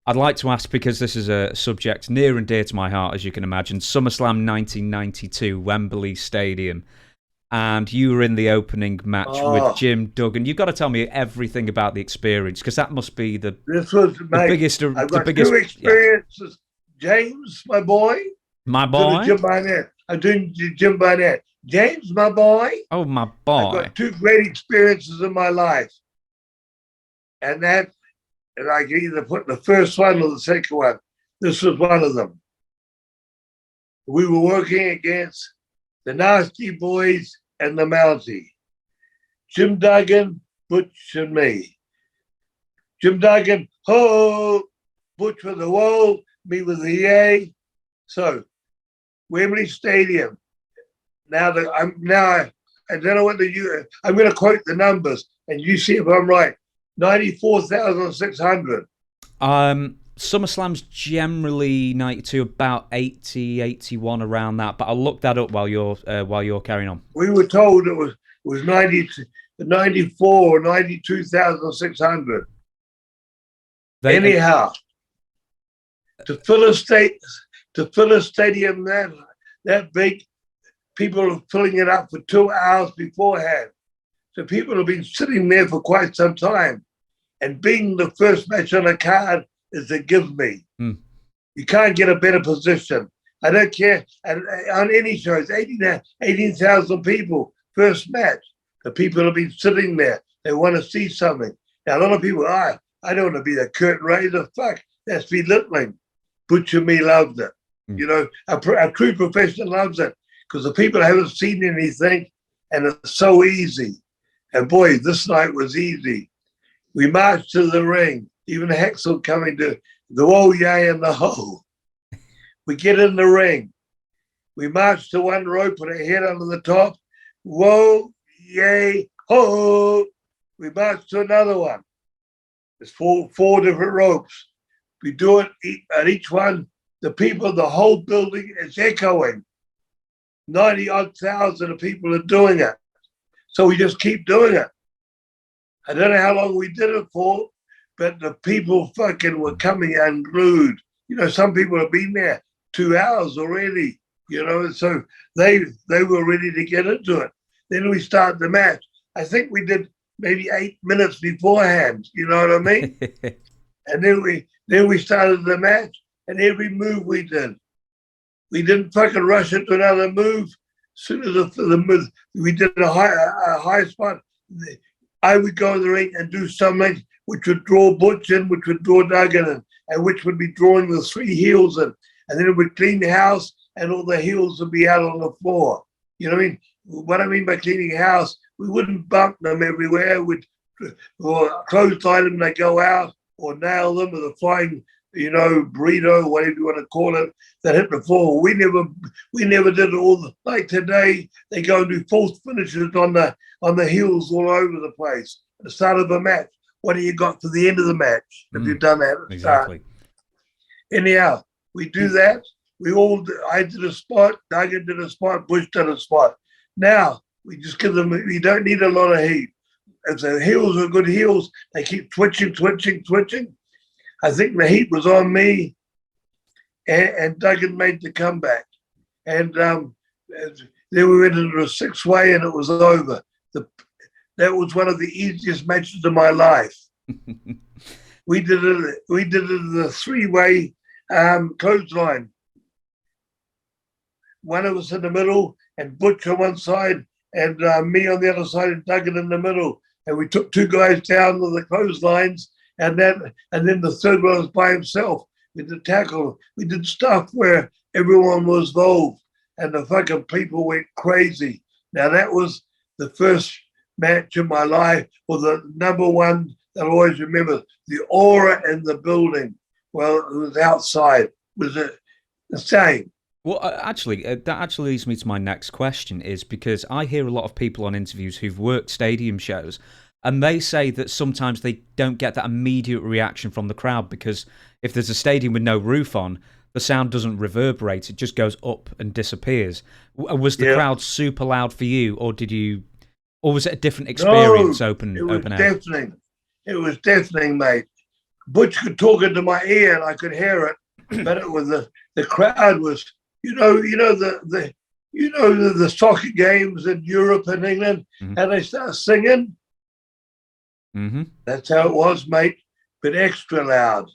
I'd like to ask, because this is a subject near and dear to my heart, as you can imagine, SummerSlam 1992, Wembley Stadium. And you were in the opening match with Oh, Jim Duggan. You've got to tell me everything about the experience, because that must be this was, the mate, biggest, I've the got two biggest, yeah. experiences. James, my boy, My I'm doing boy. Jim Barnett. I'm doing Jim Barnett. James, my boy, Oh, my I've boy. got two great experiences in my life. And I can either put the first one or the second one. This was one of them. We were working against the Nasty Boys and the Mountie. Jim Duggan, Butch, and me. Jim Duggan, ho, Butch with the wall, me with the yay. So, Wembley Stadium. Now that I don't know what I'm going to quote the numbers, and you see if I'm right. 94,600. SummerSlam's generally 92, about 80, 81, around that. But I'll look that up while you're carrying on. We were told it was 94 or 92,600. They Anyhow, to fill a stadium that big, people are filling it up for 2 hours beforehand. So people have been sitting there for quite some time. And being the first match on the card is a give me. You can't get a better position. I don't care. And on any show, it's 18,000 people, first match. The people have been sitting there. They want to see something. Now, a lot of people, I don't want to be the curtain raiser. Fuck, that's belittling. Butch and me loved it. You know, a true professional loves it because the people haven't seen anything and it's so easy. And boy, this night was easy. We marched to the ring, even Hexel coming to the whoa, yay, and the ho. We get in the ring. We march to one rope, put our head under the top. Whoa, yay, ho. We march to another one. There's four different ropes. We do it at each one. The people, the whole building is echoing. 90 odd thousand of people are doing it. So we just keep doing it. I don't know how long we did it for, but the people fucking were coming unglued. You know, some people have been there 2 hours already, you know, so they were ready to get into it. Then we start the match. I think we did maybe 8 minutes beforehand, you know what I mean? And then we started the match, and every move we didn't fucking rush into another move. As soon as the move, we did a high spot. I would go in the ring and do something which would draw Butch in, which would draw Duggan in, and which would be drawing the three heels in. And then it would clean the house, and all the heels would be out on the floor. You know what I mean? What I mean by cleaning house, we wouldn't bump them everywhere. Or clothesline them, they go out, or nail them with a flying, burrito, whatever you want to call it, that hit the floor. We never did it all. Like today, they go and do false finishes on the heels all over the place at the start of a match. What do you got for the end of the match if you've done that at the exactly. start? Anyhow, we do that. I did a spot, Duggan did a spot, Bush did a spot. Now, we just give them, we don't need a lot of heat. If the heels are good heels, they keep twitching. I think the heat was on me, and Duggan made the comeback. And then we went into a six-way, and it was over. That was one of the easiest matches of my life. We did it in the three-way clothesline. One of us in the middle, and Butch on one side, and me on the other side, and Duggan in the middle. And we took two guys down with the clotheslines, and then the third one was by himself. We did tackle. We did stuff where everyone was involved, and the fucking people went crazy. Now that was the first match in my life, or the number one that I always remember. The aura in the building, well, it was outside, was insane. Well, actually, that actually leads me to my next question, is because I hear a lot of people on interviews who've worked stadium shows, and they say that sometimes they don't get that immediate reaction from the crowd because if there's a stadium with no roof on, the sound doesn't reverberate; it just goes up and disappears. Was the crowd super loud for you, or was it a different experience? No, open it was air. deafening. It was deafening, mate. Butch could talk into my ear and I could hear it, but it was the crowd was, the soccer games in Europe and England, and they start singing. Mm-hmm. That's how it was, mate, but extra loud.